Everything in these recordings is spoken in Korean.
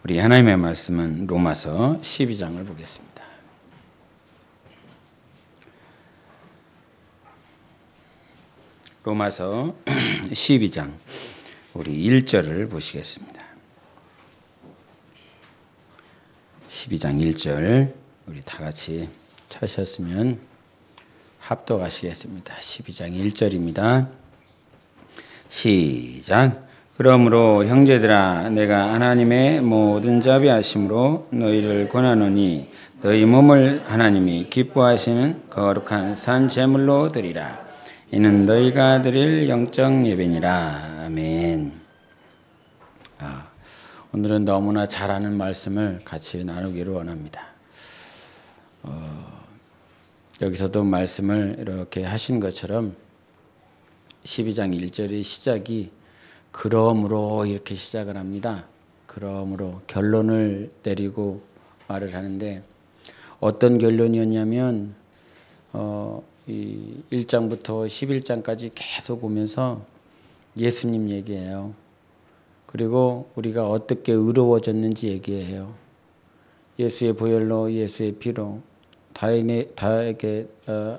우리 하나님의 말씀은 로마서 12장을 보겠습니다. 로마서 12장 우리 1절을 보시겠습니다. 12장 1절 우리 다 같이 찾으셨으면 합독하시겠습니다. 12장 1절입니다. 시작. 그러므로 형제들아 내가 하나님의 모든 자비하심으로 너희를 권하노니 너희 몸을 하나님이 기뻐하시는 거룩한 산 제물로 드리라. 이는 너희가 드릴 영적 예배니라. 아멘. 오늘은 너무나 잘 아는 말씀을 같이 나누기를 원합니다. 여기서도 말씀을 이렇게 하신 것처럼 12장 1절의 시작이 그러므로 이렇게 시작을 합니다. 그러므로 결론을 내리고 말을 하는데 어떤 결론이었냐면 이 1장부터 11장까지 계속 오면서 예수님 얘기해요. 그리고 우리가 어떻게 의로워졌는지 얘기해요. 예수의 보혈로 예수의 피로 다에게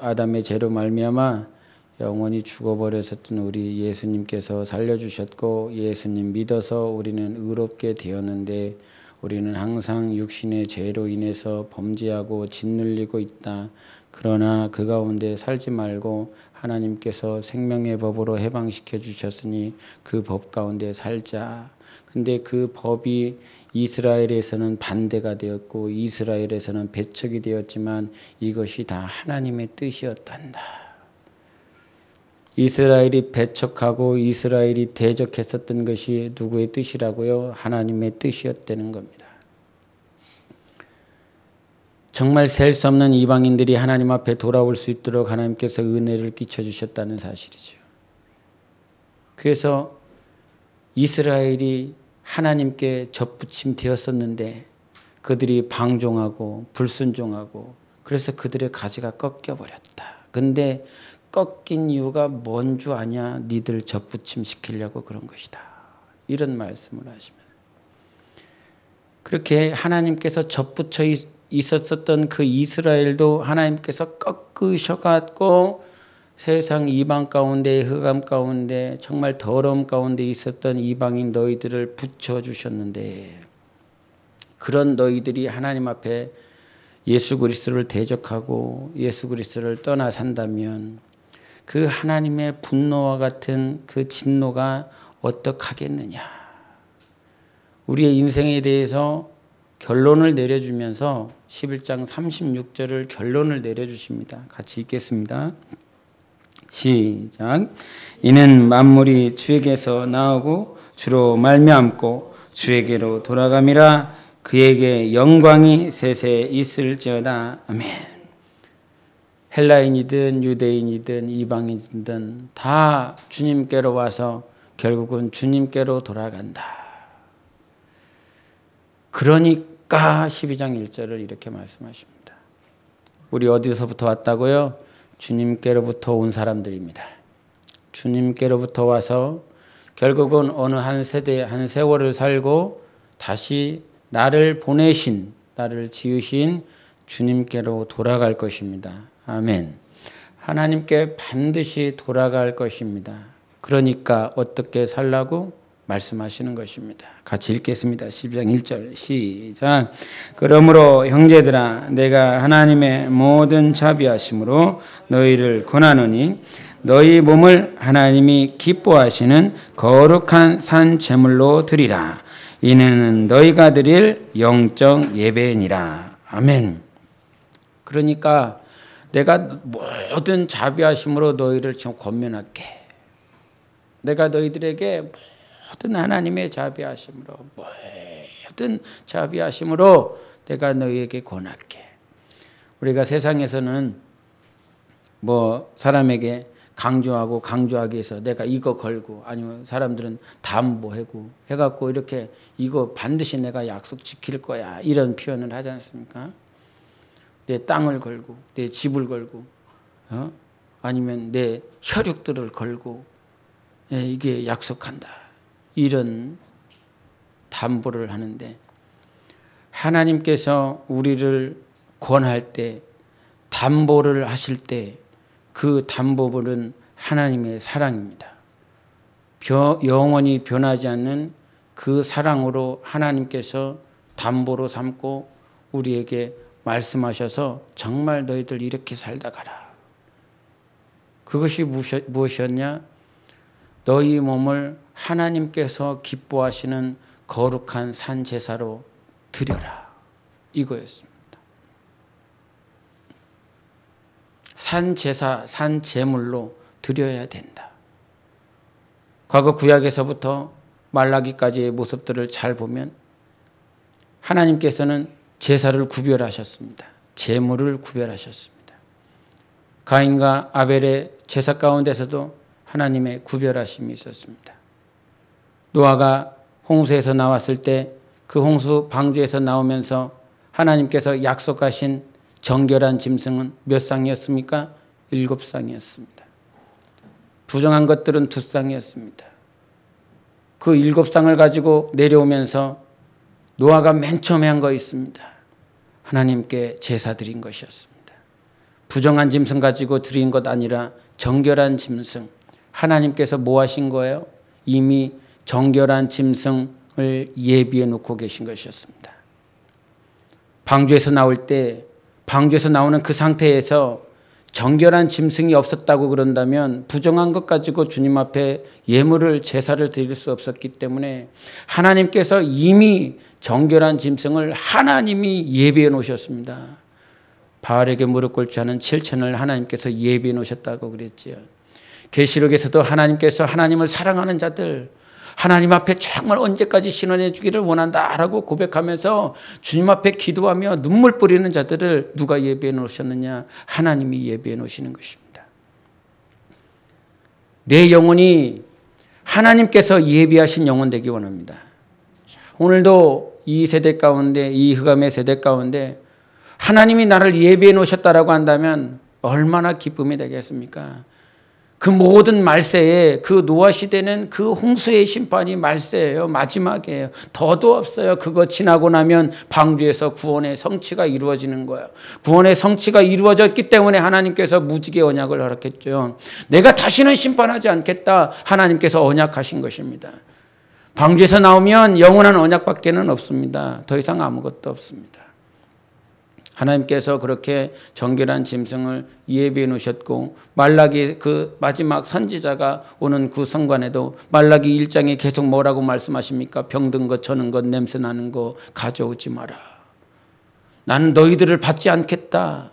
아담의 죄로 말미암아 영원히 죽어버렸었던 우리 예수님께서 살려주셨고 예수님 믿어서 우리는 의롭게 되었는데 우리는 항상 육신의 죄로 인해서 범죄하고 짓눌리고 있다. 그러나 그 가운데 살지 말고 하나님께서 생명의 법으로 해방시켜 주셨으니 그 법 가운데 살자. 근데 그 법이 이스라엘에서는 반대가 되었고 이스라엘에서는 배척이 되었지만 이것이 다 하나님의 뜻이었단다. 이스라엘이 배척하고 이스라엘이 대적했었던 것이 누구의 뜻이라고요? 하나님의 뜻이었다는 겁니다. 정말 셀 수 없는 이방인들이 하나님 앞에 돌아올 수 있도록 하나님께서 은혜를 끼쳐주셨다는 사실이죠. 그래서 이스라엘이 하나님께 접붙임 되었었는데 그들이 방종하고 불순종하고 그래서 그들의 가지가 꺾여버렸다. 근데 꺾인 이유가 뭔 줄 아냐? 니들 접붙임 시키려고 그런 것이다. 이런 말씀을 하시면 그렇게 하나님께서 접붙여 있었던 그 이스라엘도 하나님께서 꺾으셔갖고 세상 이방 가운데 흑암 가운데 정말 더러움 가운데 있었던 이방인 너희들을 붙여주셨는데 그런 너희들이 하나님 앞에 예수 그리스도를 대적하고 예수 그리스도를 떠나 산다면 그 하나님의 분노와 같은 그 진노가 어떡하겠느냐. 우리의 인생에 대해서 결론을 내려주면서 11장 36절을 결론을 내려주십니다. 같이 읽겠습니다. 시작. 이는 만물이 주에게서 나오고 주로 말미암고 주에게로 돌아감이라. 그에게 영광이 세세 있을지어다. 아멘. 헬라인이든 유대인이든 이방인이든 다 주님께로 와서 결국은 주님께로 돌아간다. 그러니까 12장 1절을 이렇게 말씀하십니다. 우리 어디서부터 왔다고요? 주님께로부터 온 사람들입니다. 주님께로부터 와서 결국은 어느 한 세대 한 세월을 살고 다시 나를 보내신 나를 지으신 주님께로 돌아갈 것입니다. 아멘. 하나님께 반드시 돌아갈 것입니다. 그러니까 어떻게 살라고 말씀하시는 것입니다. 같이 읽겠습니다. 12장 1절 시작. 그러므로 형제들아 내가 하나님의 모든 자비하심으로 너희를 권하노니 너희 몸을 하나님이 기뻐하시는 거룩한 산 제물로 드리라. 이는 너희가 드릴 영적 예배니라. 아멘. 그러니까 내가 모든 자비하심으로 너희를 지금 권면할게. 내가 너희들에게 모든 하나님의 자비하심으로 모든 자비하심으로 내가 너희에게 권할게. 우리가 세상에서는 사람에게 강조하기 위해서 내가 이거 걸고 아니면 사람들은 담보하고 해갖고 이렇게 이거 반드시 내가 약속 지킬 거야 이런 표현을 하지 않습니까? 내 땅을 걸고 내 집을 걸고 아니면 내 혈육들을 걸고 이게 약속한다 이런 담보를 하는데 하나님께서 우리를 권할 때, 담보를 하실 때 그 담보물은 하나님의 사랑입니다. 영원히 변하지 않는 그 사랑으로 하나님께서 담보로 삼고 우리에게 말씀하셔서 정말 너희들 이렇게 살다 가라. 그것이 무엇이었냐? 너희 몸을 하나님께서 기뻐하시는 거룩한 산 제사로 드려라. 이거였습니다. 산 제사, 산 제물로 드려야 된다. 과거 구약에서부터 말라기까지의 모습들을 잘 보면 하나님께서는 제사를 구별하셨습니다. 제물을 구별하셨습니다. 가인과 아벨의 제사 가운데서도 하나님의 구별하심이 있었습니다. 노아가 홍수에서 나왔을 때 그 홍수 방주에서 나오면서 하나님께서 약속하신 정결한 짐승은 몇 쌍이었습니까? 7쌍이었습니다. 부정한 것들은 2쌍이었습니다. 그 7쌍을 가지고 내려오면서 노아가 맨 처음에 한 거 있습니다. 하나님께 제사 드린 것이었습니다. 부정한 짐승 가지고 드린 것 아니라 정결한 짐승. 하나님께서 뭐 하신 거예요? 이미 정결한 짐승을 예비해 놓고 계신 것이었습니다. 방주에서 나올 때, 방주에서 나오는 그 상태에서 정결한 짐승이 없었다고 그런다면 부정한 것 가지고 주님 앞에 예물을 제사를 드릴 수 없었기 때문에 하나님께서 이미 정결한 짐승을 하나님이 예비해 놓으셨습니다. 바알에게 무릎 꿇지 않은 7천을 하나님께서 예비해 놓으셨다고 그랬지요. 계시록에서도 하나님께서 하나님을 사랑하는 자들, 하나님 앞에 정말 언제까지 신원해 주기를 원한다라고 고백하면서 주님 앞에 기도하며 눈물 뿌리는 자들을 누가 예비해 놓으셨느냐? 하나님이 예비해 놓으시는 것입니다. 내 영혼이 하나님께서 예비하신 영혼 되기 원합니다. 오늘도 이 세대 가운데, 이 흑암의 세대 가운데 하나님이 나를 예비해 놓으셨다라고 한다면 얼마나 기쁨이 되겠습니까? 그 모든 말세에 그 노아 시대는 그 홍수의 심판이 말세예요. 마지막이에요. 더도 없어요. 그거 지나고 나면 방주에서 구원의 성취가 이루어지는 거예요. 구원의 성취가 이루어졌기 때문에 하나님께서 무지개 언약을 허락했죠. 내가 다시는 심판하지 않겠다. 하나님께서 언약하신 것입니다. 방주에서 나오면 영원한 언약밖에는 없습니다. 더 이상 아무것도 없습니다. 하나님께서 그렇게 정결한 짐승을 예비해 놓으셨고 말라기 그 마지막 선지자가 오는 그 성관에도 말라기 1장에 계속 뭐라고 말씀하십니까? 병든 것, 저는 것, 냄새 나는 거 가져오지 마라. 나는 너희들을 받지 않겠다.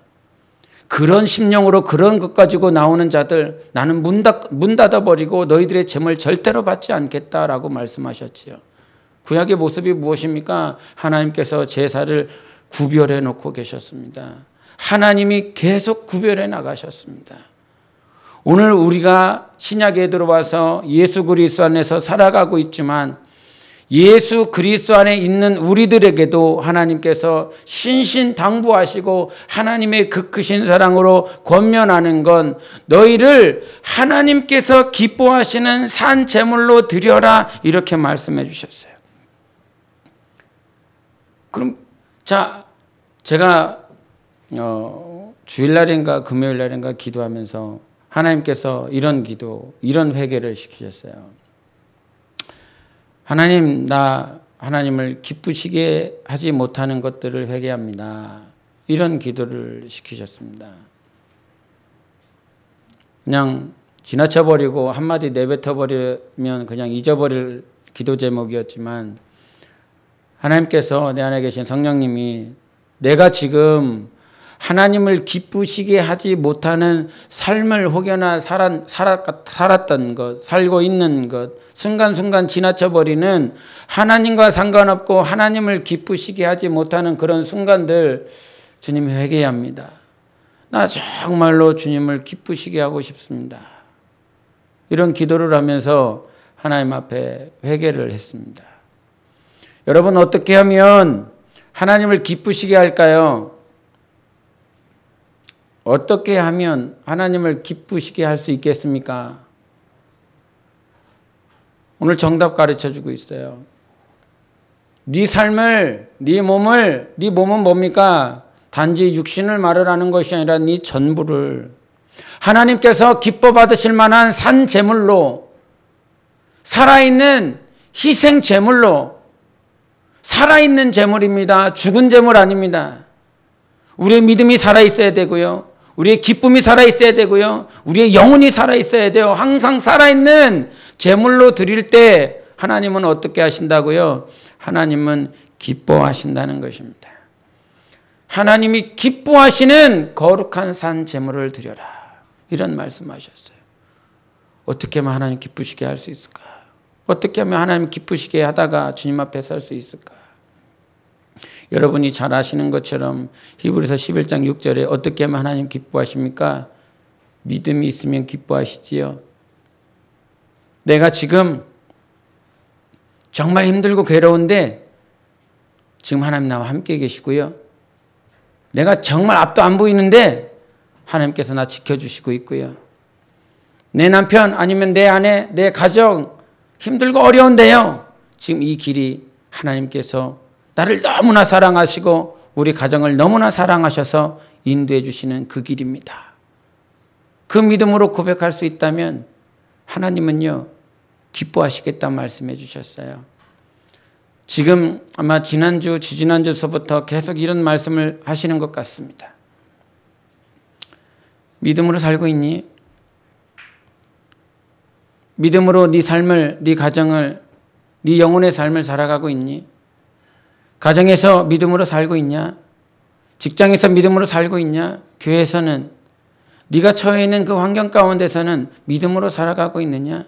그런 심령으로 그런 것 가지고 나오는 자들 나는 문 닫아버리고 너희들의 죄를 절대로 받지 않겠다라고 말씀하셨지요. 구약의 모습이 무엇입니까? 하나님께서 제사를 구별해 놓고 계셨습니다. 하나님이 계속 구별해 나가셨습니다. 오늘 우리가 신약에 들어와서 예수 그리스도 안에서 살아가고 있지만 예수 그리스도 안에 있는 우리들에게도 하나님께서 신신당부하시고 하나님의 그 크신 사랑으로 권면하는 건 너희를 하나님께서 기뻐하시는 산 제물로 드려라 이렇게 말씀해 주셨어요. 그럼 자, 제가 주일날인가 금요일날인가 기도하면서 하나님께서 이런 기도, 이런 회개를 시키셨어요. 하나님, 나 하나님을 기쁘시게 하지 못하는 것들을 회개합니다. 이런 기도를 시키셨습니다. 그냥 지나쳐버리고 한마디 내뱉어버리면 그냥 잊어버릴 기도 제목이었지만 하나님께서 내 안에 계신 성령님이 내가 지금 하나님을 기쁘시게 하지 못하는 삶을 혹여나 살았던 것, 살고 있는 것, 순간순간 지나쳐버리는 하나님과 상관없고 하나님을 기쁘시게 하지 못하는 그런 순간들 주님 회개합니다. 나 정말로 주님을 기쁘시게 하고 싶습니다. 이런 기도를 하면서 하나님 앞에 회개를 했습니다. 여러분 어떻게 하면 하나님을 기쁘시게 할까요? 어떻게 하면 하나님을 기쁘시게 할 수 있겠습니까? 오늘 정답 가르쳐 주고 있어요. 네 삶을, 네 몸을, 네 몸은 뭡니까? 단지 육신을 말하라는 것이 아니라 네 전부를 하나님께서 기뻐 받으실 만한 산 제물로, 살아있는 희생 제물로, 살아있는 제물입니다. 죽은 제물 아닙니다. 우리의 믿음이 살아있어야 되고요. 우리의 기쁨이 살아있어야 되고요. 우리의 영혼이 살아있어야 돼요. 항상 살아있는 제물로 드릴 때 하나님은 어떻게 하신다고요? 하나님은 기뻐하신다는 것입니다. 하나님이 기뻐하시는 거룩한 산 제물을 드려라. 이런 말씀하셨어요. 어떻게 하면 하나님 기쁘시게 할 수 있을까? 어떻게 하면 하나님 기쁘시게 하다가 주님 앞에 설 수 있을까? 여러분이 잘 아시는 것처럼 히브리서 11장 6절에 어떻게 하면 하나님 기뻐하십니까? 믿음이 있으면 기뻐하시지요. 내가 지금 정말 힘들고 괴로운데 지금 하나님 나와 함께 계시고요. 내가 정말 앞도 안 보이는데 하나님께서 나 지켜주시고 있고요. 내 남편 아니면 내 아내, 내 가정 힘들고 어려운데요. 지금 이 길이 하나님께서 나를 너무나 사랑하시고 우리 가정을 너무나 사랑하셔서 인도해 주시는 그 길입니다. 그 믿음으로 고백할 수 있다면 하나님은요, 기뻐하시겠다 말씀해 주셨어요. 지금 아마 지난주, 지지난주서부터 계속 이런 말씀을 하시는 것 같습니다. 믿음으로 살고 있니? 믿음으로 네 삶을, 네 가정을, 네 영혼의 삶을 살아가고 있니? 가정에서 믿음으로 살고 있냐? 직장에서 믿음으로 살고 있냐? 교회에서는 네가 처해 있는 그 환경 가운데서는 믿음으로 살아가고 있느냐?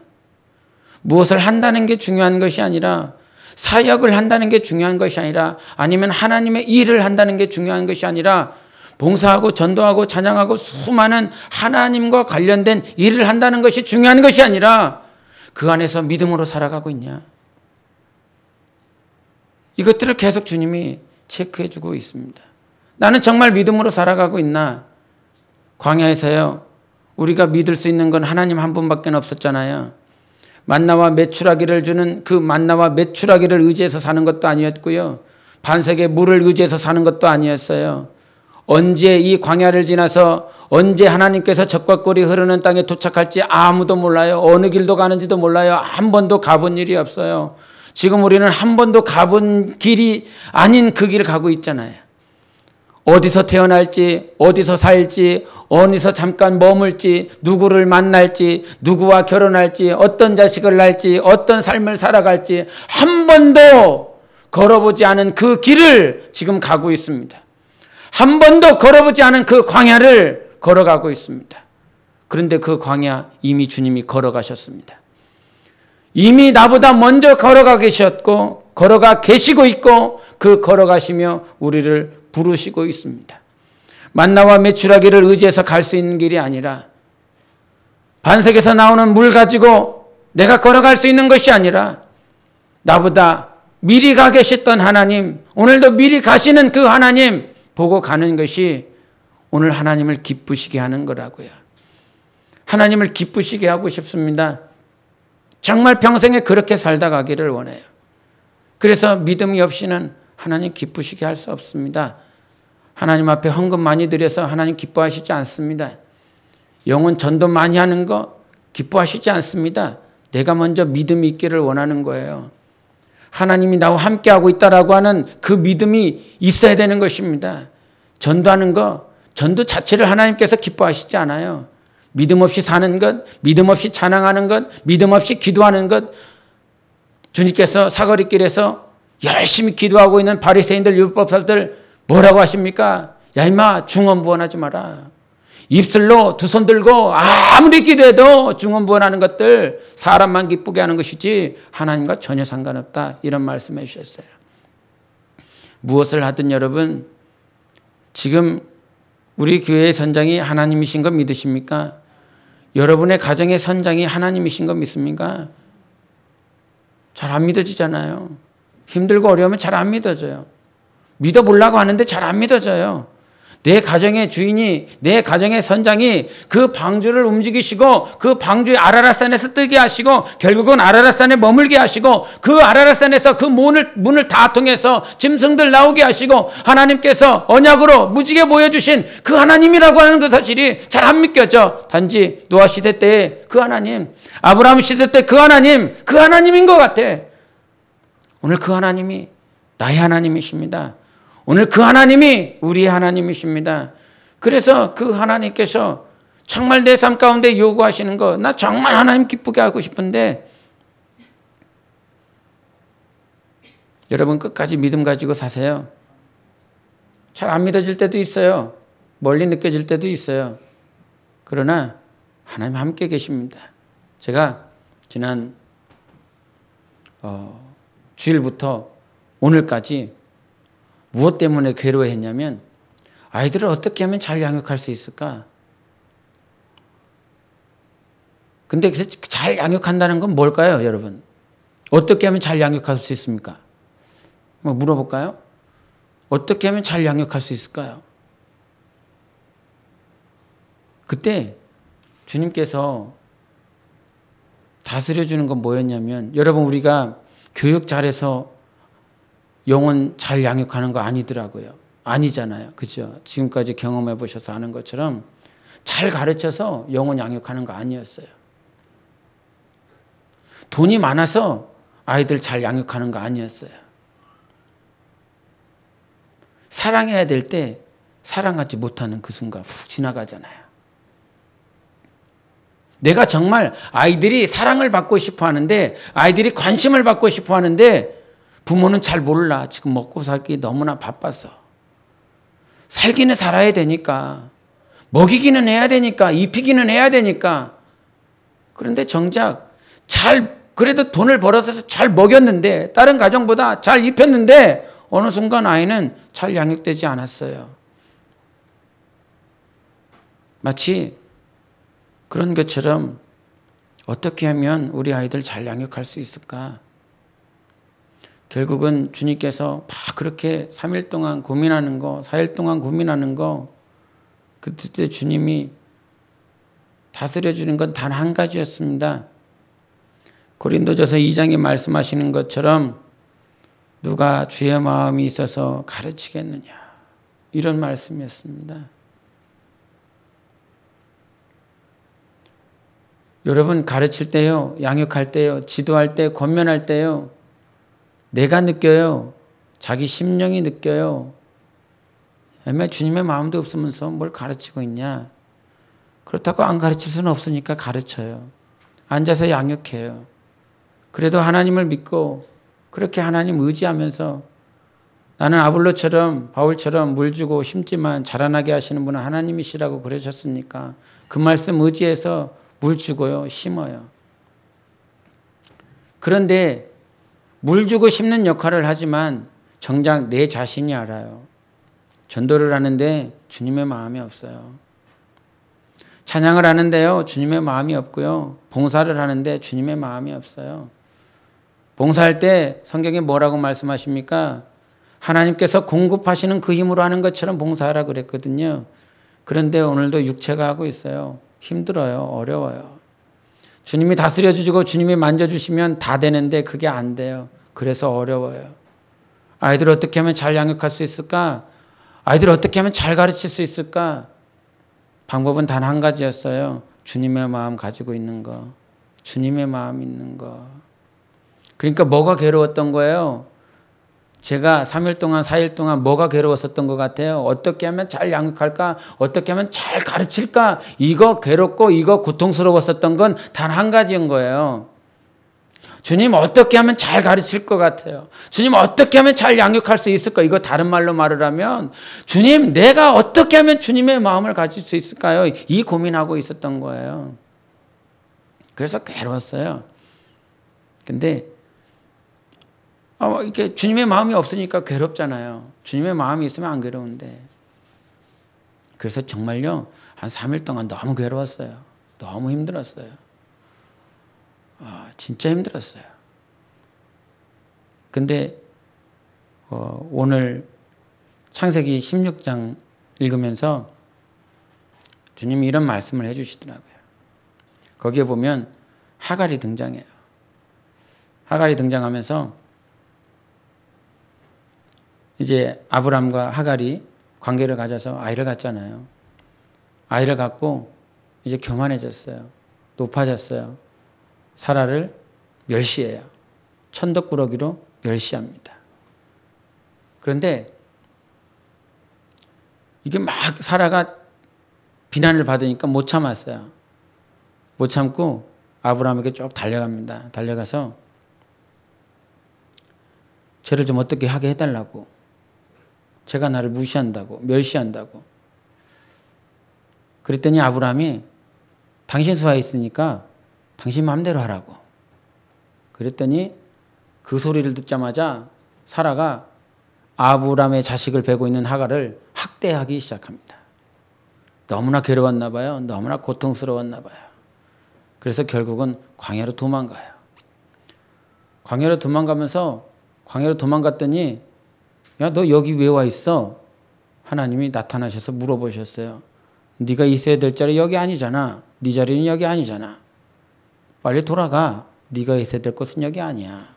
무엇을 한다는 게 중요한 것이 아니라, 사역을 한다는 게 중요한 것이 아니라, 아니면 하나님의 일을 한다는 게 중요한 것이 아니라, 봉사하고 전도하고 찬양하고 수많은 하나님과 관련된 일을 한다는 것이 중요한 것이 아니라 그 안에서 믿음으로 살아가고 있냐? 이것들을 계속 주님이 체크해 주고 있습니다. 나는 정말 믿음으로 살아가고 있나? 광야에서요, 우리가 믿을 수 있는 건 하나님 한 분밖에 없었잖아요. 만나와 메추라기를 주는 그 만나와 메추라기를 의지해서 사는 것도 아니었고요. 반석의 물을 의지해서 사는 것도 아니었어요. 언제 이 광야를 지나서 언제 하나님께서 적과 꿀이 흐르는 땅에 도착할지 아무도 몰라요. 어느 길도 가는지도 몰라요. 한 번도 가본 일이 없어요. 지금 우리는 한 번도 가본 길이 아닌 그 길을 가고 있잖아요. 어디서 태어날지, 어디서 살지, 어디서 잠깐 머물지, 누구를 만날지, 누구와 결혼할지, 어떤 자식을 낳을지, 어떤 삶을 살아갈지 한 번도 걸어보지 않은 그 길을 지금 가고 있습니다. 한 번도 걸어보지 않은 그 광야를 걸어가고 있습니다. 그런데 그 광야 이미 주님이 걸어가셨습니다. 이미 나보다 먼저 걸어가 계셨고 걸어가 계시고 있고 그 걸어가시며 우리를 부르시고 있습니다. 만나와 메추라기를 의지해서 갈 수 있는 길이 아니라, 반석에서 나오는 물 가지고 내가 걸어갈 수 있는 것이 아니라, 나보다 미리 가 계셨던 하나님, 오늘도 미리 가시는 그 하나님 보고 가는 것이 오늘 하나님을 기쁘시게 하는 거라고요. 하나님을 기쁘시게 하고 싶습니다. 정말 평생에 그렇게 살다 가기를 원해요. 그래서 믿음이 없이는 하나님 기쁘시게 할 수 없습니다. 하나님 앞에 헌금 많이 드려서 하나님 기뻐하시지 않습니다. 영혼 전도 많이 하는 거 기뻐하시지 않습니다. 내가 먼저 믿음이 있기를 원하는 거예요. 하나님이 나와 함께하고 있다라고 하는 그 믿음이 있어야 되는 것입니다. 전도하는 거, 전도 자체를 하나님께서 기뻐하시지 않아요. 믿음 없이 사는 것, 믿음 없이 찬양하는 것, 믿음 없이 기도하는 것, 주님께서 사거리길에서 열심히 기도하고 있는 바리새인들, 율법사들 뭐라고 하십니까? 야 임마, 중언부언하지 마라. 입술로 두 손 들고 아무리 기도해도 중언부언하는 것들 사람만 기쁘게 하는 것이지 하나님과 전혀 상관없다. 이런 말씀해 주셨어요. 무엇을 하든 여러분, 지금 우리 교회의 선장이 하나님이신 거 믿으십니까? 여러분의 가정의 선장이 하나님이신 거 믿습니까? 잘 안 믿어지잖아요. 힘들고 어려우면 잘 안 믿어져요. 믿어보려고 하는데 잘 안 믿어져요. 내 가정의 주인이, 내 가정의 선장이 그 방주를 움직이시고 그 방주의 아라랏산에서 뜨게 하시고 결국은 아라랏산에 머물게 하시고 그 아라랏산에서 그 문을 다 통해서 짐승들 나오게 하시고 하나님께서 언약으로 무지개 보여주신 그 하나님이라고 하는 그 사실이 잘 안 믿겨져. 단지 노아 시대 때의 그 하나님, 아브라함 시대 때 그 하나님, 그 하나님인 것 같아. 오늘 그 하나님이 나의 하나님이십니다. 오늘 그 하나님이 우리의 하나님이십니다. 그래서 그 하나님께서 정말 내 삶 가운데 요구하시는 거, 나 정말 하나님 기쁘게 하고 싶은데 여러분 끝까지 믿음 가지고 사세요. 잘 안 믿어질 때도 있어요. 멀리 느껴질 때도 있어요. 그러나 하나님 함께 계십니다. 제가 지난 주일부터 오늘까지 무엇 때문에 괴로워했냐면 아이들을 어떻게 하면 잘 양육할 수 있을까? 근데 잘 양육한다는 건 뭘까요, 여러분? 어떻게 하면 잘 양육할 수 있습니까? 뭐 물어볼까요? 어떻게 하면 잘 양육할 수 있을까요? 그때 주님께서 다스려주는 건 뭐였냐면, 여러분 우리가 교육 잘해서 영혼 잘 양육하는 거 아니더라고요. 아니잖아요. 그죠? 지금까지 경험해 보셔서 아는 것처럼 잘 가르쳐서 영혼 양육하는 거 아니었어요. 돈이 많아서 아이들 잘 양육하는 거 아니었어요. 사랑해야 될 때 사랑하지 못하는 그 순간 훅 지나가잖아요. 내가 정말 아이들이 사랑을 받고 싶어 하는데, 아이들이 관심을 받고 싶어 하는데 부모는 잘 몰라. 지금 먹고 살기 너무나 바빠서. 살기는 살아야 되니까, 먹이기는 해야 되니까, 입히기는 해야 되니까. 그런데 정작 그래도 돈을 벌어서 잘 먹였는데, 다른 가정보다 잘 입혔는데 어느 순간 아이는 잘 양육되지 않았어요. 마치 그런 것처럼 어떻게 하면 우리 아이들 잘 양육할 수 있을까? 결국은 주님께서 막 그렇게 3일 동안 고민하는 거, 4일 동안 고민하는 거, 그때 주님이 다스려주는 건 단 한 가지였습니다. 고린도전서 2장에 말씀하시는 것처럼 누가 주의 마음이 있어서 가르치겠느냐, 이런 말씀이었습니다. 여러분 가르칠 때요, 양육할 때요, 지도할 때, 권면할 때요, 내가 느껴요. 자기 심령이 느껴요. 왜 주님의 마음도 없으면서 뭘 가르치고 있냐. 그렇다고 안 가르칠 수는 없으니까 가르쳐요. 앉아서 양육해요. 그래도 하나님을 믿고 그렇게 하나님 의지하면서, 나는 아볼로처럼 바울처럼 물 주고 심지만 자라나게 하시는 분은 하나님이시라고 그러셨으니까 그 말씀 의지해서 물 주고요, 심어요. 그런데 물 주고 심는 역할을 하지만 정작 내 자신이 알아요. 전도를 하는데 주님의 마음이 없어요. 찬양을 하는데요, 주님의 마음이 없고요. 봉사를 하는데 주님의 마음이 없어요. 봉사할 때 성경에 뭐라고 말씀하십니까? 하나님께서 공급하시는 그 힘으로 하는 것처럼 봉사하라 그랬거든요. 그런데 오늘도 육체가 하고 있어요. 힘들어요. 어려워요. 주님이 다스려 주시고 주님이 만져주시면 다 되는데 그게 안 돼요. 그래서 어려워요. 아이들 어떻게 하면 잘 양육할 수 있을까? 아이들 어떻게 하면 잘 가르칠 수 있을까? 방법은 단 한 가지였어요. 주님의 마음 가지고 있는 거. 주님의 마음 있는 거. 그러니까 뭐가 괴로웠던 거예요? 제가 3일 동안 4일 동안 뭐가 괴로웠었던 것 같아요? 어떻게 하면 잘 양육할까? 어떻게 하면 잘 가르칠까? 이거 괴롭고 이거 고통스러웠었던 건 단 한 가지인 거예요. 주님 어떻게 하면 잘 가르칠 것 같아요? 주님 어떻게 하면 잘 양육할 수 있을까? 이거 다른 말로 말을 하면, 주님 내가 어떻게 하면 주님의 마음을 가질 수 있을까요? 이 고민하고 있었던 거예요. 그래서 괴로웠어요. 근데 이렇게 주님의 마음이 없으니까 괴롭잖아요. 주님의 마음이 있으면 안 괴로운데. 그래서 정말요, 한 3일 동안 너무 괴로웠어요. 너무 힘들었어요. 진짜 힘들었어요. 근데 오늘 창세기 16장 읽으면서 주님이 이런 말씀을 해주시더라고요. 거기에 보면 하갈이 등장해요. 하갈이 등장하면서 이제 아브람과 하갈이 관계를 가져서 아이를 갖잖아요. 아이를 갖고 이제 교만해졌어요. 높아졌어요. 사라를 멸시해요. 천덕꾸러기로 멸시합니다. 그런데 이게 막 사라가 비난을 받으니까 못 참았어요. 못 참고 아브라함에게 쭉 달려갑니다. 달려가서 죄를 좀 어떻게 하게 해달라고. 제가 나를 무시한다고, 멸시한다고. 그랬더니 아브라함이 당신 수하에 있으니까 당신 마음대로 하라고. 그랬더니 그 소리를 듣자마자 사라가 아브라함의 자식을 베고 있는 하갈을 학대하기 시작합니다. 너무나 괴로웠나 봐요. 너무나 고통스러웠나 봐요. 그래서 결국은 광야로 도망가요. 광야로 도망갔더니 야, 너 여기 왜 와 있어? 하나님이 나타나셔서 물어보셨어요. 네가 있어야 될 자리 여기 아니잖아. 네 자리는 여기 아니잖아. 빨리 돌아가. 네가 있어야 될 곳은 여기 아니야.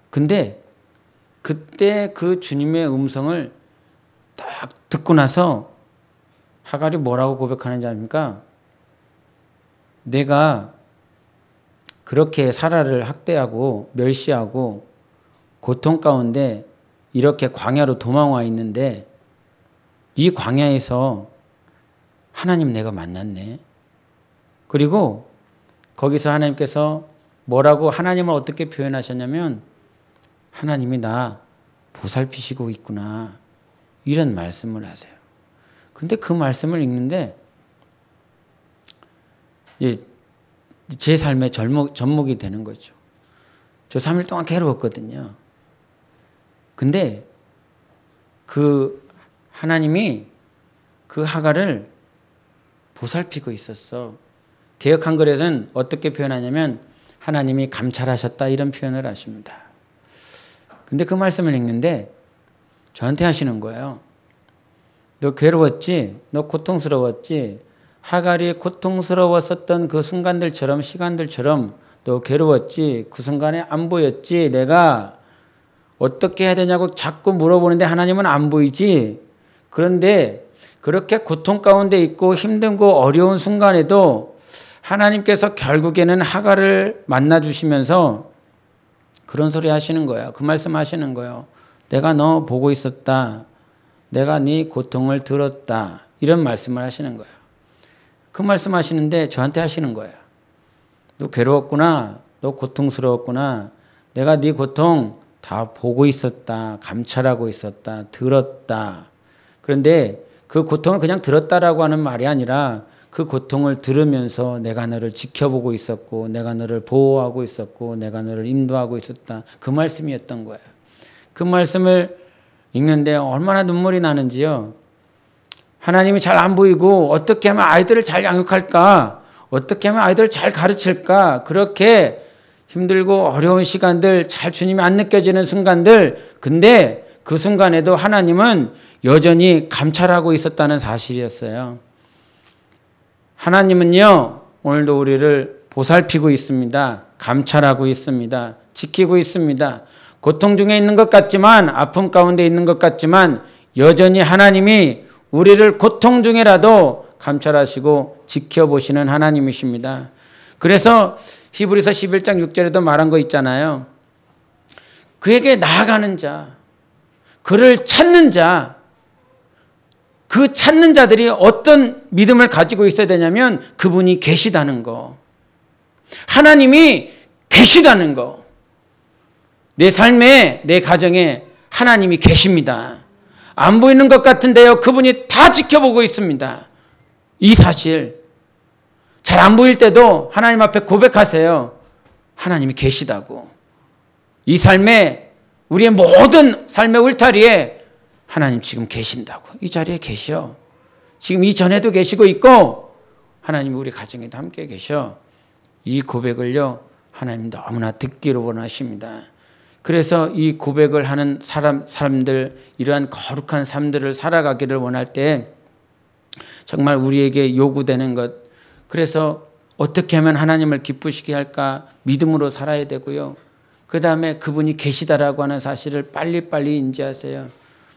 근데 그때 그 주님의 음성을 딱 듣고 나서 하갈이 뭐라고 고백하는지 아십니까? 내가 그렇게 사라를 학대하고 멸시하고 고통 가운데 이렇게 광야로 도망와 있는데 이 광야에서 하나님 내가 만났네. 그리고 거기서 하나님께서 뭐라고 하나님을 어떻게 표현하셨냐면 하나님이 나 보살피시고 있구나. 이런 말씀을 하세요. 근데 그 말씀을 읽는데 제 삶의 접목이 되는 거죠. 저 3일 동안 괴로웠거든요. 근데 그 하나님이 그 하갈을 보살피고 있었어. 개역 한글에서는 어떻게 표현하냐면 하나님이 감찰하셨다 이런 표현을 하십니다. 근데 그 말씀을 읽는데 저한테 하시는 거예요. 너 괴로웠지? 너 고통스러웠지? 하갈이 고통스러웠었던 그 순간들처럼 시간들처럼 너 괴로웠지? 그 순간에 안 보였지? 내가 어떻게 해야 되냐고 자꾸 물어보는데 하나님은 안 보이지? 그런데 그렇게 고통 가운데 있고 힘들고 어려운 순간에도 하나님께서 결국에는 하갈을 만나주시면서 그런 소리 하시는 거예요. 그 말씀 하시는 거예요. 내가 너 보고 있었다. 내가 네 고통을 들었다. 이런 말씀을 하시는 거예요. 그 말씀 하시는데 저한테 하시는 거예요. 너 괴로웠구나. 너 고통스러웠구나. 내가 네 고통 다 보고 있었다. 감찰하고 있었다. 들었다. 그런데 그 고통을 그냥 들었다라고 하는 말이 아니라 그 고통을 들으면서 내가 너를 지켜보고 있었고 내가 너를 보호하고 있었고 내가 너를 인도하고 있었다. 그 말씀이었던 거예요. 그 말씀을 읽는데 얼마나 눈물이 나는지요. 하나님이 잘 안 보이고 어떻게 하면 아이들을 잘 양육할까? 어떻게 하면 아이들을 잘 가르칠까? 그렇게 힘들고 어려운 시간들 잘 주님이 안 느껴지는 순간들 근데 그 순간에도 하나님은 여전히 감찰하고 있었다는 사실이었어요. 하나님은요 오늘도 우리를 보살피고 있습니다. 감찰하고 있습니다. 지키고 있습니다. 고통 중에 있는 것 같지만 아픔 가운데 있는 것 같지만 여전히 하나님이 우리를 고통 중에라도 감찰하시고 지켜보시는 하나님이십니다. 그래서 히브리서 11장 6절에도 말한 거 있잖아요. 그에게 나아가는 자, 그를 찾는 자, 그 찾는 자들이 어떤 믿음을 가지고 있어야 되냐면 그분이 계시다는 거. 하나님이 계시다는 거. 내 삶에, 내 가정에 하나님이 계십니다. 안 보이는 것 같은데요. 그분이 다 지켜보고 있습니다. 이 사실. 잘 안 보일 때도 하나님 앞에 고백하세요. 하나님이 계시다고. 이 삶에, 우리의 모든 삶의 울타리에 하나님 지금 계신다고. 이 자리에 계셔. 지금 이전에도 계시고 있고 하나님 우리 가정에도 함께 계셔. 이 고백을요 하나님 너무나 듣기로 원하십니다. 그래서 이 고백을 하는 사람들, 이러한 거룩한 삶들을 살아가기를 원할 때 정말 우리에게 요구되는 것, 그래서 어떻게 하면 하나님을 기쁘시게 할까? 믿음으로 살아야 되고요. 그 다음에 그분이 계시다라고 하는 사실을 빨리빨리 인지하세요.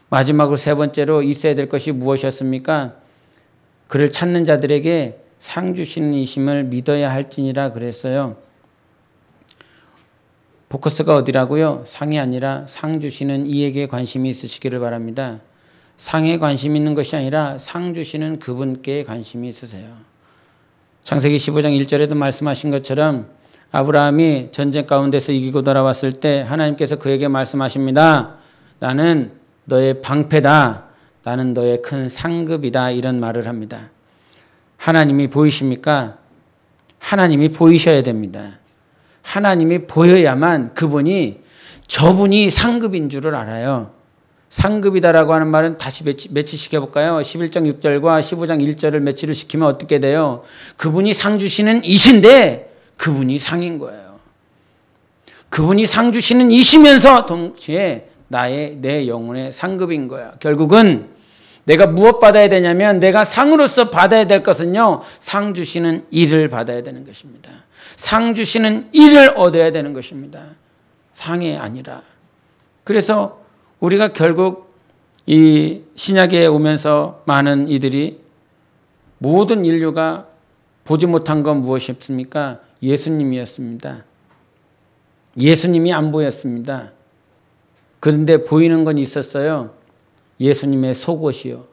마지막으로 세 번째로 있어야 될 것이 무엇이었습니까? 그를 찾는 자들에게 상 주시는 이심을 믿어야 할지니라 그랬어요. 포커스가 어디라고요? 상이 아니라 상 주시는 이에게 관심이 있으시기를 바랍니다. 상에 관심 있는 것이 아니라 상 주시는 그분께 관심이 있으세요. 창세기 15장 1절에도 말씀하신 것처럼 아브라함이 전쟁 가운데서 이기고 돌아왔을 때 하나님께서 그에게 말씀하십니다. 나는 너의 방패다. 나는 너의 큰 상급이다. 이런 말을 합니다. 하나님이 보이십니까? 하나님이 보이셔야 됩니다. 하나님이 보여야만 그분이 저분이 상급인 줄을 알아요. 상급이다라고 하는 말은 다시 매치시켜 볼까요? 11장 6절과 15장 1절을 매치를 시키면 어떻게 돼요? 그분이 상 주시는 이신데 그분이 상인 거예요. 그분이 상 주시는 이시면서 동시에 내 영혼의 상급인 거야. 결국은 내가 무엇 받아야 되냐면 내가 상으로서 받아야 될 것은요. 상 주시는 일을 받아야 되는 것입니다. 상 주시는 일을 얻어야 되는 것입니다. 상이 아니라. 그래서 우리가 결국 이 신약에 오면서 많은 이들이 모든 인류가 보지 못한 건 무엇이었습니까? 예수님이었습니다. 예수님이 안 보였습니다. 그런데 보이는 건 있었어요. 예수님의 속옷이요.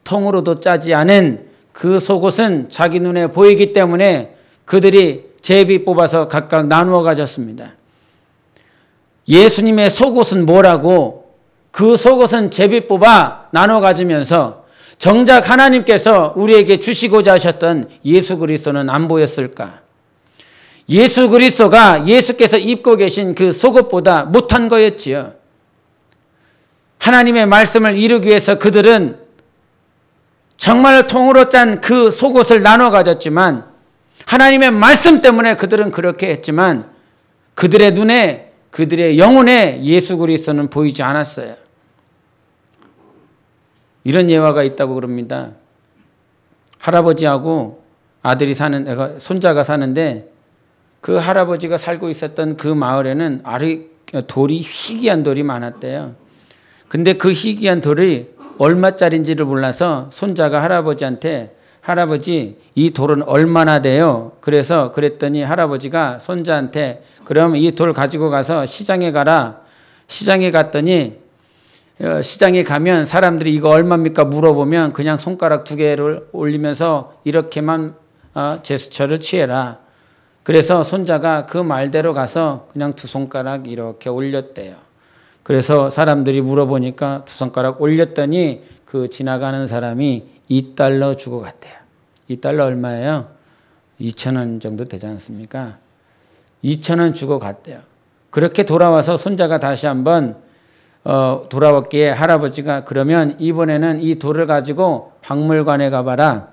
통으로도 짜지 않은 그 속옷은 자기 눈에 보이기 때문에 그들이 제비 뽑아서 각각 나누어 가졌습니다. 예수님의 속옷은 뭐라고? 그 속옷은 제비 뽑아 나눠 가지면서 정작 하나님께서 우리에게 주시고자 하셨던 예수 그리스도는 안 보였을까? 예수 그리스도가 예수께서 입고 계신 그 속옷보다 못한 거였지요. 하나님의 말씀을 이루기 위해서 그들은 정말 통으로 짠 그 속옷을 나눠 가졌지만 하나님의 말씀 때문에 그들은 그렇게 했지만 그들의 눈에 그들의 영혼에 예수 그리스도는 보이지 않았어요. 이런 예화가 있다고 그럽니다. 할아버지하고 아들이 손자가 사는데 그 할아버지가 살고 있었던 그 마을에는 돌이 희귀한 돌이 많았대요. 근데 그 희귀한 돌이 얼마짜리인지를 몰라서 손자가 할아버지한테 할아버지 이 돌은 얼마나 돼요? 그랬더니 할아버지가 손자한테 그럼 이 돌 가지고 가서 시장에 가라. 시장에 갔더니 시장에 가면 사람들이 이거 얼마입니까 물어보면 그냥 손가락 2개를 올리면서 이렇게만 제스처를 취해라. 그래서 손자가 그 말대로 가서 그냥 2손가락 이렇게 올렸대요. 그래서 사람들이 물어보니까 2손가락 올렸더니 그 지나가는 사람이 $2 주고 갔대요. $2 얼마예요? 2,000원 정도 되지 않습니까? 2,000원 주고 갔대요. 그렇게 돌아와서 손자가 다시 한번 돌아왔기에 할아버지가 그러면 이번에는 이 돌을 가지고 박물관에 가봐라.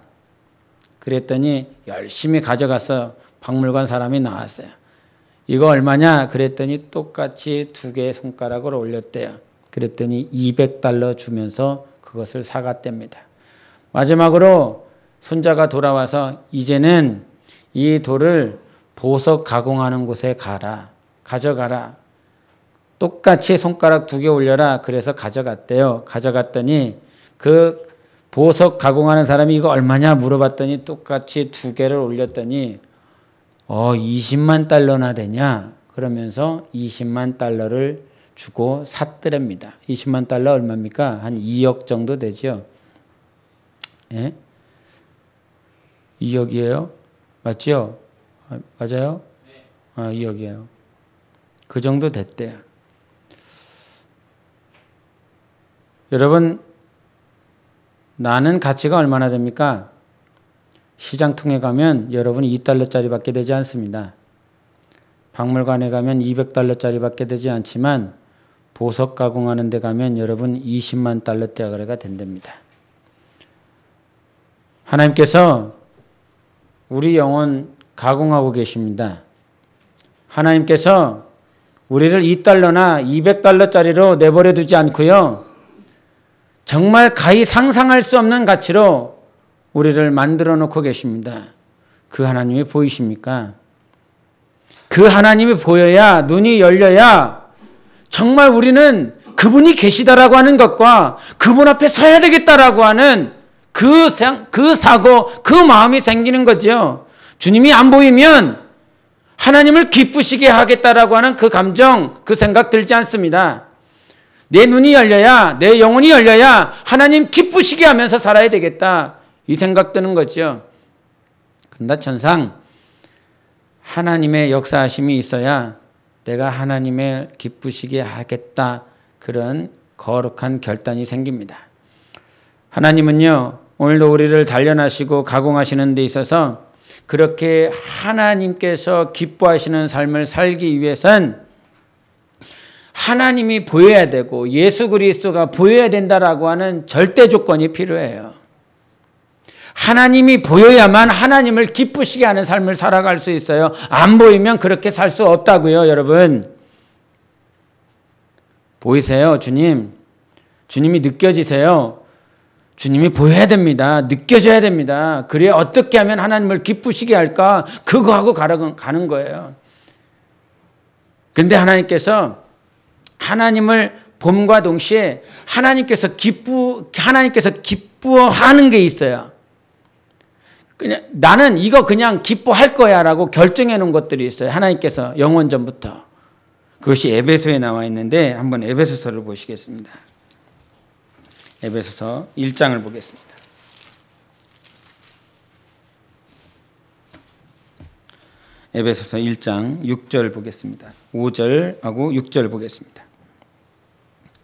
그랬더니 열심히 가져가서 박물관 사람이 나왔어요. 이거 얼마냐? 그랬더니 똑같이 2개의 손가락을 올렸대요. 그랬더니 $200 주면서 그것을 사갔답니다. 마지막으로 손자가 돌아와서 이제는 이 돌을 보석 가공하는 곳에 가져가라. 똑같이 손가락 2개 올려라. 그래서 가져갔대요. 가져갔더니 그 보석 가공하는 사람이 이거 얼마냐 물어봤더니 똑같이 2개를 올렸더니 20만 달러나 되냐? 그러면서 20만 달러를 주고 샀더랍니다. 20만 달러 얼마입니까? 한 2억 정도 되죠. 예? 2억이에요? 맞죠? 맞아요? 네. 2억이에요. 그 정도 됐대요. 여러분, 나는 가치가 얼마나 됩니까? 시장통에 가면 여러분 $2짜리 밖에 되지 않습니다. 박물관에 가면 $200짜리 밖에 되지 않지만 보석 가공하는 데 가면 여러분 20만 달러짜리가 된답니다. 하나님께서 우리 영혼 가공하고 계십니다. 하나님께서 우리를 2달러나 200달러짜리로 내버려 두지 않고요. 정말 가히 상상할 수 없는 가치로 우리를 만들어 놓고 계십니다. 그 하나님이 보이십니까? 그 하나님이 보여야, 눈이 열려야 정말 우리는 그분이 계시다라고 하는 것과 그분 앞에 서야 되겠다라고 하는 그 사고, 그 마음이 생기는 거죠. 주님이 안 보이면 하나님을 기쁘시게 하겠다라고 하는 그 감정, 그 생각 들지 않습니다. 내 눈이 열려야, 내 영혼이 열려야 하나님 기쁘시게 하면서 살아야 되겠다. 이 생각 드는 거죠. 근다천상 하나님의 역사하심이 있어야 내가 하나님을 기쁘시게 하겠다. 그런 거룩한 결단이 생깁니다. 하나님은요, 오늘도 우리를 단련하시고 가공하시는 데 있어서 그렇게 하나님께서 기뻐하시는 삶을 살기 위해선 하나님이 보여야 되고 예수 그리스도가 보여야 된다라고 하는 절대 조건이 필요해요. 하나님이 보여야만 하나님을 기쁘시게 하는 삶을 살아갈 수 있어요. 안 보이면 그렇게 살 수 없다고요, 여러분. 보이세요, 주님? 주님이 느껴지세요? 주님이 보여야 됩니다. 느껴져야 됩니다. 그래야 어떻게 하면 하나님을 기쁘시게 할까? 그거 하고 가는 거예요. 근데 하나님께서 하나님을 봄과 동시에 하나님께서 기뻐하는 게 있어요. 그냥 나는 이거 그냥 기뻐할 거야 라고 결정해 놓은 것들이 있어요. 하나님께서 영원전부터. 그것이 에베소에 나와 있는데 한번 에베소서를 보시겠습니다. 에베소서 1장을 보겠습니다. 에베소서 1장 6절 보겠습니다. 5절하고 6절 보겠습니다.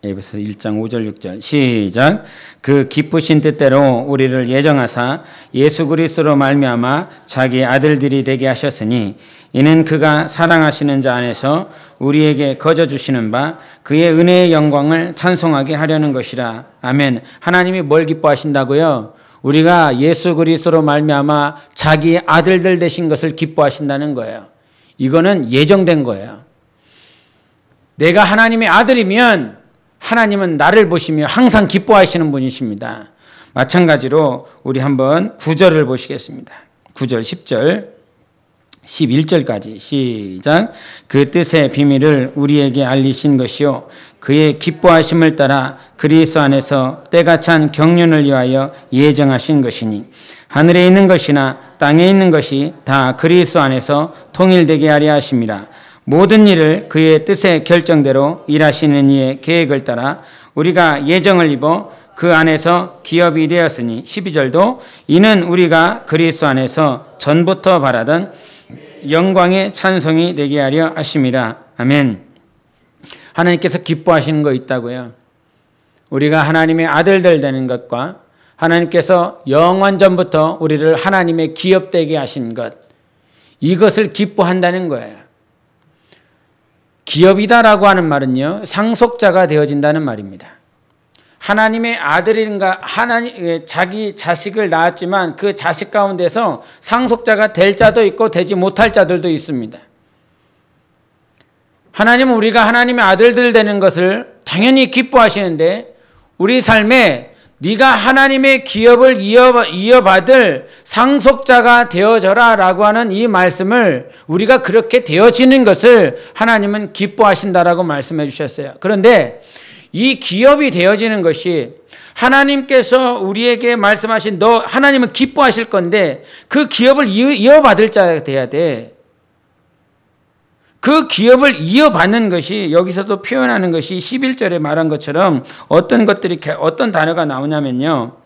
에베소서 1장 5절 6절 시작. 그 기쁘신 뜻대로 우리를 예정하사 예수 그리스도로 말미암아 자기 아들들이 되게 하셨으니 이는 그가 사랑하시는 자 안에서 우리에게 거저 주시는 바 그의 은혜의 영광을 찬송하게 하려는 것이라. 아멘. 하나님이 뭘 기뻐하신다고요? 우리가 예수 그리스도로 말미암아 자기 아들들 되신 것을 기뻐하신다는 거예요. 이거는 예정된 거예요. 내가 하나님의 아들이면 하나님은 나를 보시며 항상 기뻐하시는 분이십니다. 마찬가지로 우리 한번 9절을 보시겠습니다. 9절 10절 11절까지 시작. 그 뜻의 비밀을 우리에게 알리신 것이요 그의 기뻐하심을 따라 그리스도 안에서 때가 찬 경륜을 위하여 예정하신 것이니 하늘에 있는 것이나 땅에 있는 것이 다 그리스도 안에서 통일되게 하려 하심이라. 모든 일을 그의 뜻의 결정대로 일하시는 이의 계획을 따라 우리가 예정을 입어 그 안에서 기업이 되었으니 12절도 이는 우리가 그리스도 안에서 전부터 바라던 영광의 찬송이 되게 하려 하심이라. 아멘. 하나님께서 기뻐하시는 거 있다고요. 우리가 하나님의 아들들 되는 것과 하나님께서 영원전부터 우리를 하나님의 기업되게 하신 것, 이것을 기뻐한다는 거예요. 기업이다라고 하는 말은요, 상속자가 되어진다는 말입니다. 하나님의 아들인가 자기 자식을 낳았지만 그 자식 가운데서 상속자가 될 자도 있고 되지 못할 자들도 있습니다. 하나님은 우리가 하나님의 아들들 되는 것을 당연히 기뻐하시는데 우리 삶에 네가 하나님의 기업을 이어받을 상속자가 되어져라 라고 하는 이 말씀을 우리가 그렇게 되어지는 것을 하나님은 기뻐하신다라고 말씀해 주셨어요. 그런데 이 기업이 되어지는 것이 하나님께서 우리에게 말씀하신 너 하나님은 기뻐하실 건데 그 기업을 이어받을 자가 돼야 돼. 그 기업을 이어받는 것이 여기서도 표현하는 것이 11절에 말한 것처럼 어떤 단어가 나오냐면요.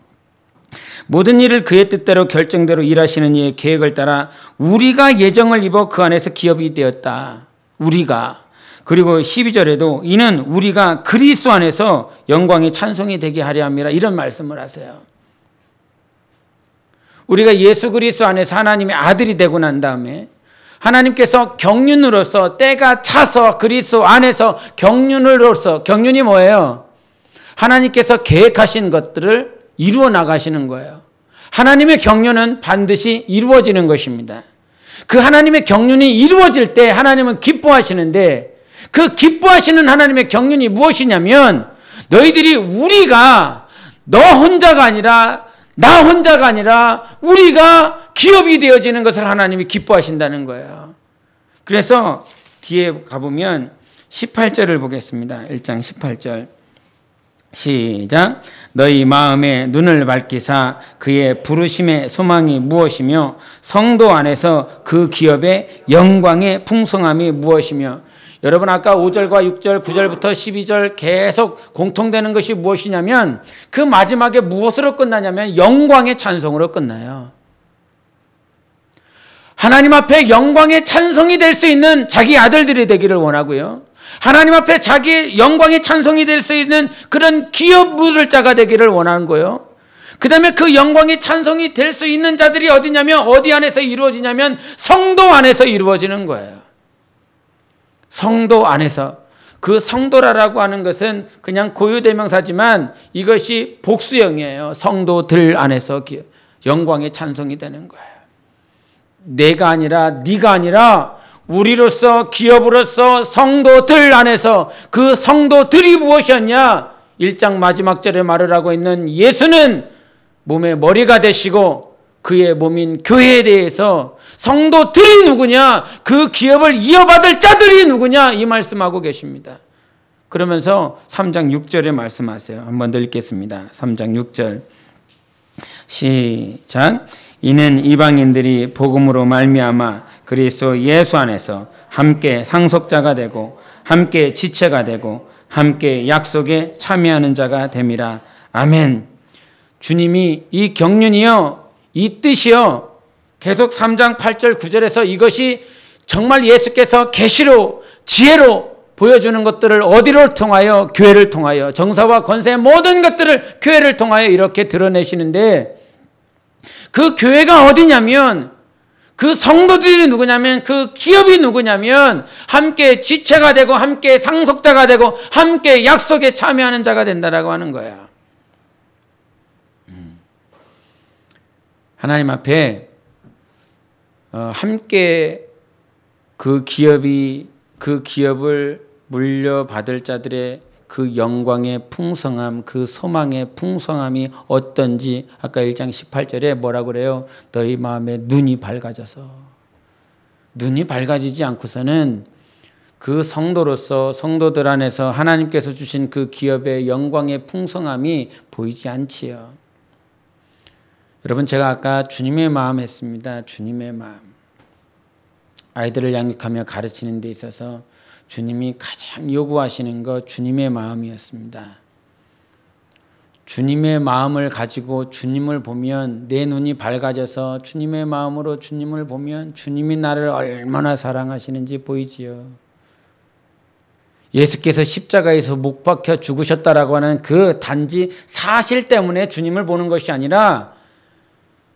모든 일을 그의 뜻대로 결정대로 일하시는 이의 계획을 따라 우리가 예정을 입어 그 안에서 기업이 되었다. 우리가. 그리고 12절에도 이는 우리가 그리스도 안에서 영광의 찬송이 되게 하려 함이라 이런 말씀을 하세요. 우리가 예수 그리스도 안에서 하나님의 아들이 되고 난 다음에 하나님께서 경륜으로서 때가 차서 그리스도 안에서 경륜이 뭐예요? 하나님께서 계획하신 것들을 이루어 나가시는 거예요. 하나님의 경륜은 반드시 이루어지는 것입니다. 그 하나님의 경륜이 이루어질 때 하나님은 기뻐하시는데 그 기뻐하시는 하나님의 경륜이 무엇이냐면 너희들이 우리가 너 혼자가 아니라 나 혼자가 아니라 우리가 기업이 되어지는 것을 하나님이 기뻐하신다는 거예요. 그래서 뒤에 가보면 18절을 보겠습니다. 1장 18절 시작. 너희 마음에 눈을 밝히사 그의 부르심의 소망이 무엇이며 성도 안에서 그 기업의 영광의 풍성함이 무엇이며. 여러분 아까 5절과 6절 9절부터 12절 계속 공통되는 것이 무엇이냐면 그 마지막에 무엇으로 끝나냐면 영광의 찬송으로 끝나요. 하나님 앞에 영광의 찬송이 될 수 있는 자기 아들들이 되기를 원하고요. 하나님 앞에 자기 영광의 찬송이 될 수 있는 그런 기업 물을 자가 되기를 원하는 거예요. 그 다음에 그 영광의 찬송이 될 수 있는 자들이 어디냐면 어디 안에서 이루어지냐면 성도 안에서 이루어지는 거예요. 성도 안에서. 그 성도라고 하는 것은 그냥 고유대명사지만 이것이 복수형이에요. 성도들 안에서 영광의 찬송이 되는 거예요. 내가 아니라 네가 아니라 우리로서 기업으로서 성도들 안에서 그 성도들이 무엇이었냐? 1장 마지막 절에 말을 하고 있는 예수는 몸의 머리가 되시고 그의 몸인 교회에 대해서 성도들이 누구냐? 그 기업을 이어받을 자들이 누구냐? 이 말씀하고 계십니다. 그러면서 3장 6절에 말씀하세요. 한번 더 읽겠습니다. 3장 6절 시작. 이는 이방인들이 복음으로 말미암아 그리스도 예수 안에서 함께 상속자가 되고 함께 지체가 되고 함께 약속에 참여하는 자가 됨이라. 아멘. 주님이 이 경륜이요, 이 뜻이요, 계속 3장 8절 9절에서 이것이 정말 예수께서 계시로 지혜로 보여주는 것들을 어디를 통하여? 교회를 통하여, 정사와 권세의 모든 것들을 교회를 통하여 이렇게 드러내시는데, 그 교회가 어디냐면 그 성도들이 누구냐면 그 기업이 누구냐면 함께 지체가 되고 함께 상속자가 되고 함께 약속에 참여하는 자가 된다라고 하는 거야. 하나님 앞에 함께 그 기업을 물려받을 자들의 그 영광의 풍성함, 그 소망의 풍성함이 어떤지 아까 1장 18절에 뭐라고 그래요? 너희 마음에 눈이 밝아져서. 눈이 밝아지지 않고서는 그 성도로서 성도들 안에서 하나님께서 주신 그 기업의 영광의 풍성함이 보이지 않지요. 여러분, 제가 아까 주님의 마음 했습니다. 주님의 마음. 아이들을 양육하며 가르치는 데 있어서 주님이 가장 요구하시는 것 주님의 마음이었습니다. 주님의 마음을 가지고 주님을 보면 내 눈이 밝아져서 주님의 마음으로 주님을 보면 주님이 나를 얼마나 사랑하시는지 보이지요. 예수께서 십자가에서 못 박혀 죽으셨다라고 하는 그 단지 사실 때문에 주님을 보는 것이 아니라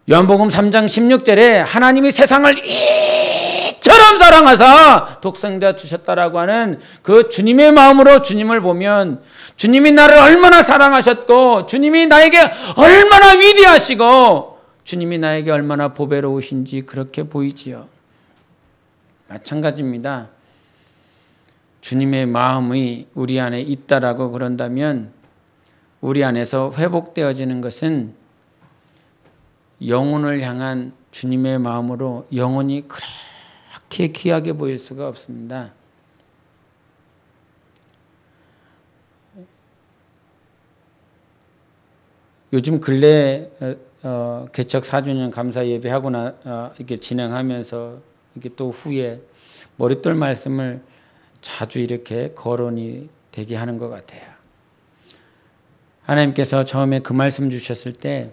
요한복음 3장 16절에 하나님이 세상을 이처럼 사랑하사 독생자 주셨다라고 하는 그 주님의 마음으로 주님을 보면 주님이 나를 얼마나 사랑하셨고 주님이 나에게 얼마나 위대하시고 주님이 나에게 얼마나 보배로우신지 그렇게 보이지요. 마찬가지입니다. 주님의 마음이 우리 안에 있다라고 그런다면 우리 안에서 회복되어지는 것은 영혼을 향한 주님의 마음으로 영혼이 그렇게 귀하게 보일 수가 없습니다. 요즘 근래 개척 4주년 감사 예배하고 이렇게 진행하면서 이렇게 또 후에 머릿돌 말씀을 자주 이렇게 거론이 되게 하는 것 같아요. 하나님께서 처음에 그 말씀 주셨을 때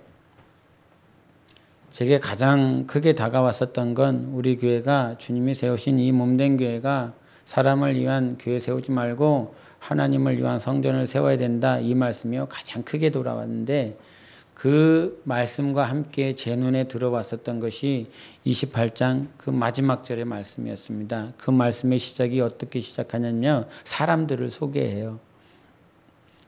제게 가장 크게 다가왔었던 건 우리 교회가 주님이 세우신 이 몸된 교회가 사람을 위한 교회 세우지 말고 하나님을 위한 성전을 세워야 된다, 이 말씀이요 가장 크게 돌아왔는데 그 말씀과 함께 제 눈에 들어왔었던 것이 28장 그 마지막 절의 말씀이었습니다. 그 말씀의 시작이 어떻게 시작하냐면요, 사람들을 소개해요.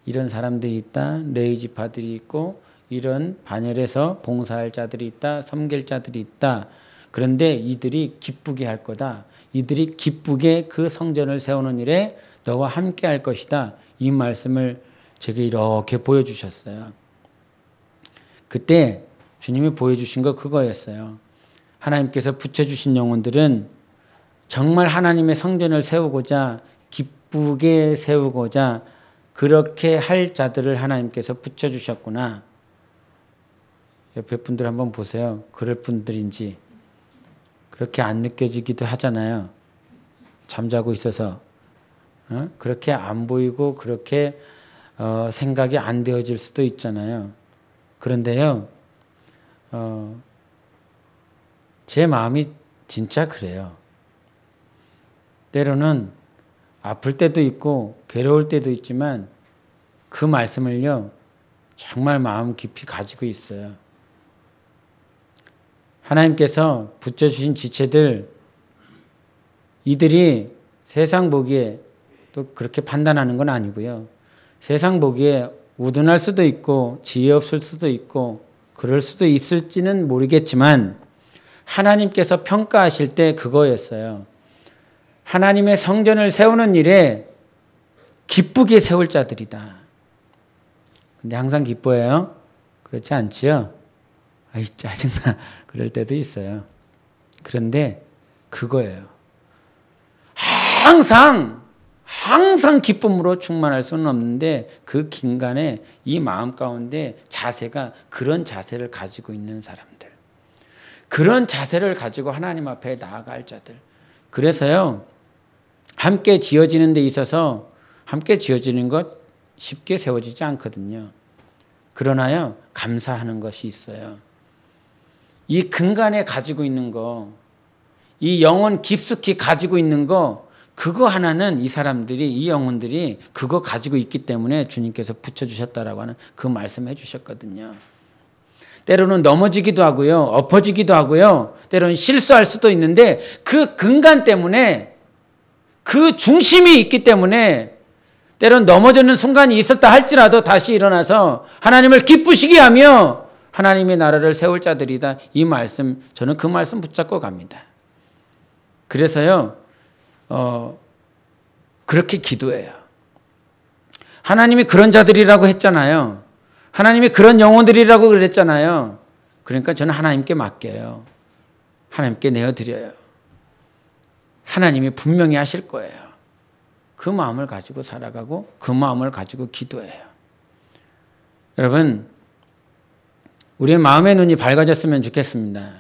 이런 사람들이 있다, 레위 지파들이 있고 이런 반열에서 봉사할 자들이 있다, 섬길 자들이 있다. 그런데 이들이 기쁘게 할 거다. 이들이 기쁘게 그 성전을 세우는 일에 너와 함께 할 것이다. 이 말씀을 제게 이렇게 보여주셨어요. 그때 주님이 보여주신 거 그거였어요. 하나님께서 붙여주신 영혼들은 정말 하나님의 성전을 세우고자 기쁘게 세우고자 그렇게 할 자들을 하나님께서 붙여주셨구나. 옆에 분들 한번 보세요. 그럴 분들인지. 그렇게 안 느껴지기도 하잖아요. 잠자고 있어서. 그렇게 안 보이고 그렇게 생각이 안 되어질 수도 있잖아요. 그런데요. 제 마음이 진짜 그래요. 때로는 아플 때도 있고 괴로울 때도 있지만 그 말씀을요. 정말 마음 깊이 가지고 있어요. 하나님께서 붙여주신 지체들 이들이 세상 보기에 또 그렇게 판단하는 건 아니고요. 세상 보기에 우둔할 수도 있고 지혜 없을 수도 있고 그럴 수도 있을지는 모르겠지만 하나님께서 평가하실 때 그거였어요. 하나님의 성전을 세우는 일에 기쁘게 세울 자들이다. 근데 항상 기뻐해요? 그렇지 않지요? 아이 짜증나. 그럴 때도 있어요. 그런데 그거예요. 항상 기쁨으로 충만할 수는 없는데 그 긴간에 이 마음 가운데 자세가 그런 자세를 가지고 있는 사람들. 그런 자세를 가지고 하나님 앞에 나아갈 자들. 그래서요. 함께 지어지는 데 있어서 함께 지어지는 것 쉽게 세워지지 않거든요. 그러나요. 감사하는 것이 있어요. 이 근간에 가지고 있는 거, 이 영혼 깊숙이 가지고 있는 거, 그거 하나는 이 사람들이, 이 영혼들이 그거 가지고 있기 때문에 주님께서 붙여주셨다라고 하는 그 말씀 해주셨거든요. 때로는 넘어지기도 하고요. 엎어지기도 하고요. 때로는 실수할 수도 있는데 그 근간 때문에 그 중심이 있기 때문에 때로는 넘어지는 순간이 있었다 할지라도 다시 일어나서 하나님을 기쁘시게 하며 하나님의 나라를 세울 자들이다. 이 말씀, 저는 그 말씀 붙잡고 갑니다. 그래서요, 그렇게 기도해요. 하나님이 그런 자들이라고 했잖아요. 하나님이 그런 영혼들이라고 그랬잖아요. 그러니까 저는 하나님께 맡겨요. 하나님께 내어드려요. 하나님이 분명히 하실 거예요. 그 마음을 가지고 살아가고 그 마음을 가지고 기도해요. 여러분, 우리의 마음의 눈이 밝아졌으면 좋겠습니다.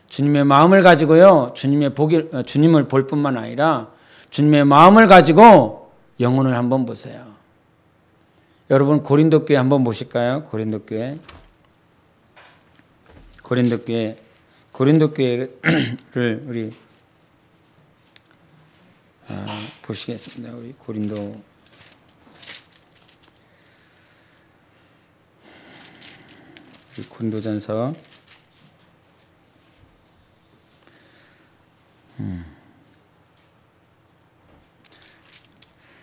주님의 마음을 가지고요. 주님을 볼 뿐만 아니라 주님의 마음을 가지고 영혼을 한번 보세요. 여러분 고린도 교회 한번 보실까요? 고린도 교회를 우리 보시겠습니다. 우리 고린도전서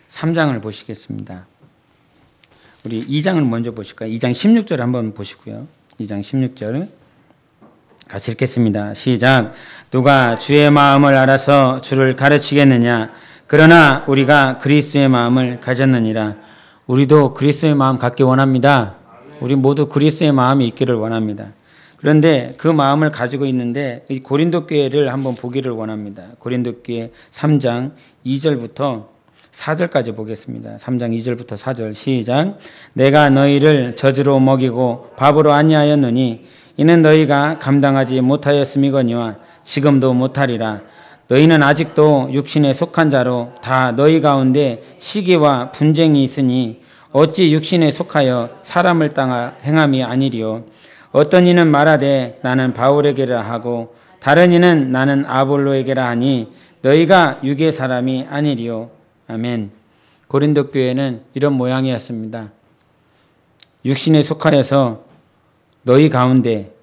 3장을 보시겠습니다. 우리 2장을 먼저 보실까요? 2장 16절 한번 보시고요. 2장 16절 같이 읽겠습니다. 시작. 누가 주의 마음을 알아서 주를 가르치겠느냐? 그러나 우리가 그리스도의 마음을 가졌느니라. 우리도 그리스도의 마음 갖기 원합니다. 우리 모두 그리스도의 마음이 있기를 원합니다. 그런데 그 마음을 가지고 있는데 이 고린도 교회를 한번 보기를 원합니다. 고린도 교회 3장 2절부터 4절까지 보겠습니다. 3장 2절부터 4절 시작. 내가 너희를 젖으로 먹이고 밥으로 안니하였느니 이는 너희가 감당하지 못하였음이거니와 지금도 못하리라. 너희는 아직도 육신에 속한 자로 다 너희 가운데 시기와 분쟁이 있으니 어찌 육신에 속하여 사람을 따라 행함이 아니리요. 어떤 이는 말하되 나는 바울에게라 하고 다른 이는 나는 아볼로에게라 하니 너희가 육의 사람이 아니리요. 아멘. 고린도 교회는 이런 모양이었습니다. 육신에 속하여서 너희 가운데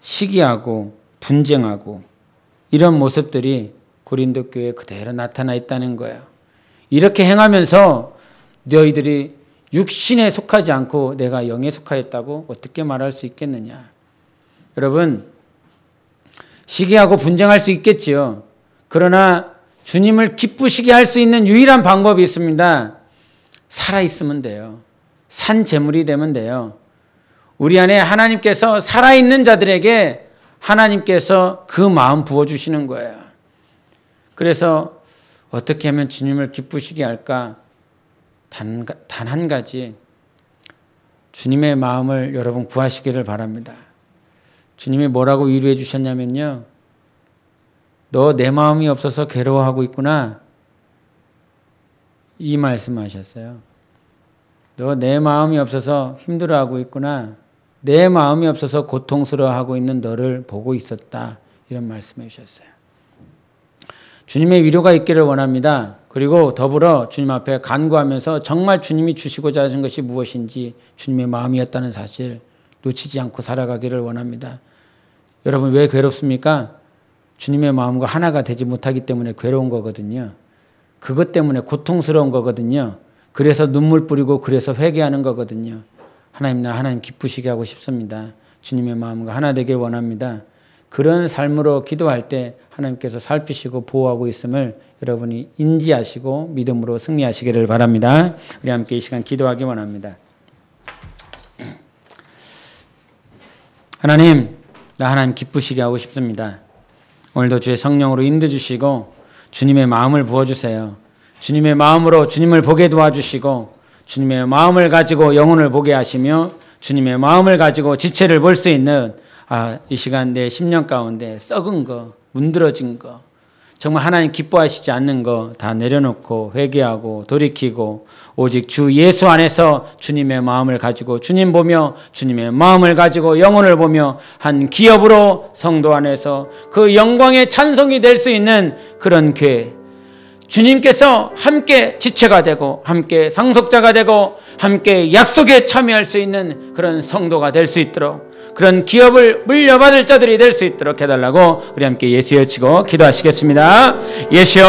시기하고 분쟁하고 이런 모습들이 고린도 교회에 그대로 나타나 있다는 거예요. 이렇게 행하면서 너희들이 육신에 속하지 않고 내가 영에 속하였다고 어떻게 말할 수 있겠느냐. 여러분, 시기하고 분쟁할 수 있겠지요. 그러나 주님을 기쁘시게 할 수 있는 유일한 방법이 있습니다. 살아있으면 돼요. 산 제물이 되면 돼요. 우리 안에 하나님께서 살아있는 자들에게 하나님께서 그 마음 부어주시는 거예요. 그래서 어떻게 하면 주님을 기쁘시게 할까? 단 한 가지, 주님의 마음을 여러분 구하시기를 바랍니다. 주님이 뭐라고 위로해 주셨냐면요, 너 내 마음이 없어서 괴로워하고 있구나, 이 말씀하셨어요. 너 내 마음이 없어서 힘들어하고 있구나, 내 마음이 없어서 고통스러워하고 있는 너를 보고 있었다, 이런 말씀해 주셨어요. 주님의 위로가 있기를 원합니다. 그리고 더불어 주님 앞에 간구하면서 정말 주님이 주시고자 하신 것이 무엇인지 주님의 마음이었다는 사실 놓치지 않고 살아가기를 원합니다. 여러분, 왜 괴롭습니까? 주님의 마음과 하나가 되지 못하기 때문에 괴로운 거거든요. 그것 때문에 고통스러운 거거든요. 그래서 눈물 뿌리고 그래서 회개하는 거거든요. 하나님, 나 하나님 기쁘시게 하고 싶습니다. 주님의 마음과 하나 되길 원합니다. 그런 삶으로 기도할 때 하나님께서 살피시고 보호하고 있음을 여러분이 인지하시고 믿음으로 승리하시기를 바랍니다. 우리 함께 이 시간 기도하기 원합니다. 하나님, 나 하나님 기쁘시게 하고 싶습니다. 오늘도 주의 성령으로 인도주시고 주님의 마음을 부어주세요. 주님의 마음으로 주님을 보게 도와주시고 주님의 마음을 가지고 영혼을 보게 하시며 주님의 마음을 가지고 지체를 볼 수 있는 이 시간 내 심령 가운데 썩은 거, 문드러진 거, 정말 하나님 기뻐하시지 않는 거 다 내려놓고 회개하고 돌이키고 오직 주 예수 안에서 주님의 마음을 가지고 주님 보며 주님의 마음을 가지고 영혼을 보며 한 기업으로 성도 안에서 그 영광의 찬송이 될 수 있는 그런 교회, 주님께서 함께 지체가 되고 함께 상속자가 되고 함께 약속에 참여할 수 있는 그런 성도가 될 수 있도록, 그런 기업을 물려받을 자들이 될 수 있도록 해달라고 우리 함께 예수여 치고 기도하시겠습니다. 예수여.